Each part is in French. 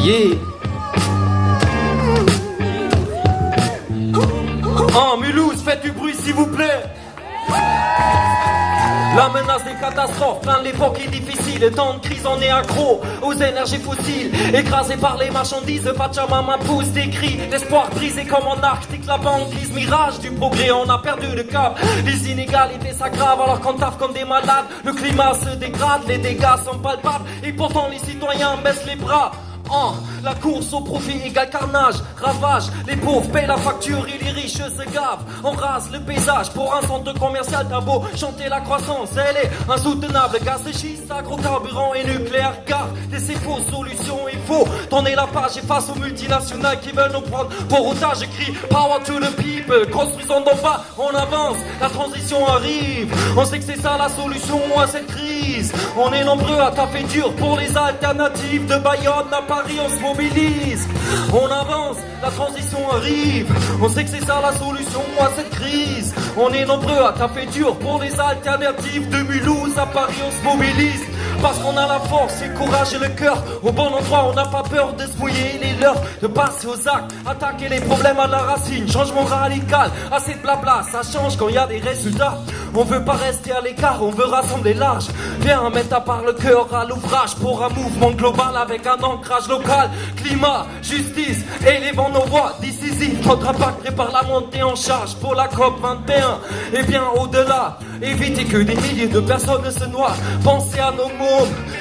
Yeah. Mulhouse, faites du bruit s'il vous plaît. La menace des catastrophes, plein de l'époque est difficile. Le temps de crise, on est accro aux énergies fossiles. Écrasé par les marchandises, Pachamama pousse des cris. L'espoir brisé comme en Arctique, la banquise. Mirage du progrès, on a perdu le cap. Les inégalités s'aggravent alors qu'on taffe comme des malades. Le climat se dégrade, les dégâts sont palpables. Et pourtant les citoyens baissent les bras. La course au profit égale carnage, ravage, les pauvres payent la facture et les riches se gavent. On rase le paysage pour un centre commercial, t'as beau chanter la croissance, elle est insoutenable. Gaz de schiste, agrocarburant et nucléaire, car ces fausses solutions, il faut tourner la page et face aux multinationales qui veulent nous prendre pour otage. Je crie power to the people, construisons d'en bas, on avance, la transition arrive. On sait que c'est ça la solution à cette crise. On est nombreux à taper dur pour les alternatives de Bayonne à Paris, on se mobilise, on avance, la transition arrive. On sait que c'est ça la solution à cette crise. On est nombreux à taper dur pour les alternatives de Mulhouse à Paris, on se mobilise. Parce qu'on a la force et le courage et le cœur au bon endroit, on n'a pas peur de se mouiller. Il est l'heure de passer aux actes, attaquer les problèmes à la racine. Changement radical, assez de blabla, ça change quand il y a des résultats. On veut pas rester à l'écart, on veut rassembler large. Viens mettre à part le cœur à l'ouvrage pour un mouvement global avec un ancrage local. Climat, justice, élevons nos voix décisives. Notre impact prépare la montée en charge pour la COP 21. Et bien au-delà, éviter que des milliers de personnes se noient. Pensez à nos mômes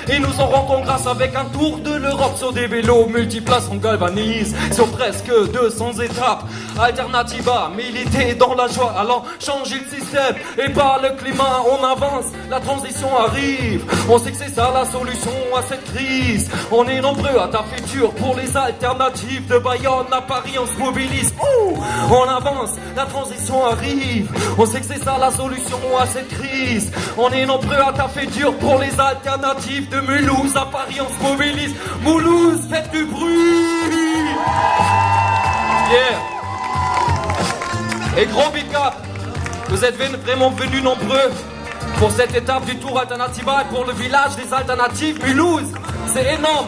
et nous en rendons grâce avec un tour de l'Europe sur des vélos multiplaces. On galvanise sur presque 200 étapes. Alternativa, militer dans la joie, allant changer le système et par le climat. On avance, la transition arrive. On sait que c'est ça la solution à cette crise. On est nombreux à taper dur pour les alternatives de Bayonne à Paris, on se mobilise. On avance, la transition arrive. On sait que c'est ça la solution à cette crise. On est nombreux à taper dur pour les alternatives de Mulhouse à Paris, on se mobilise. Mulhouse, faites du bruit. Yeah. Et gros big up. Vous êtes vraiment venus nombreux pour cette étape du Tour Alternativa et pour le village des alternatives Mulhouse. C'est énorme.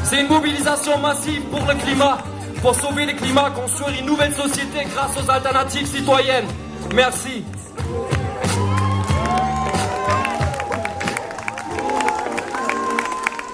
C'est une mobilisation massive pour le climat, pour sauver le climat, construire une nouvelle société grâce aux alternatives citoyennes. Merci.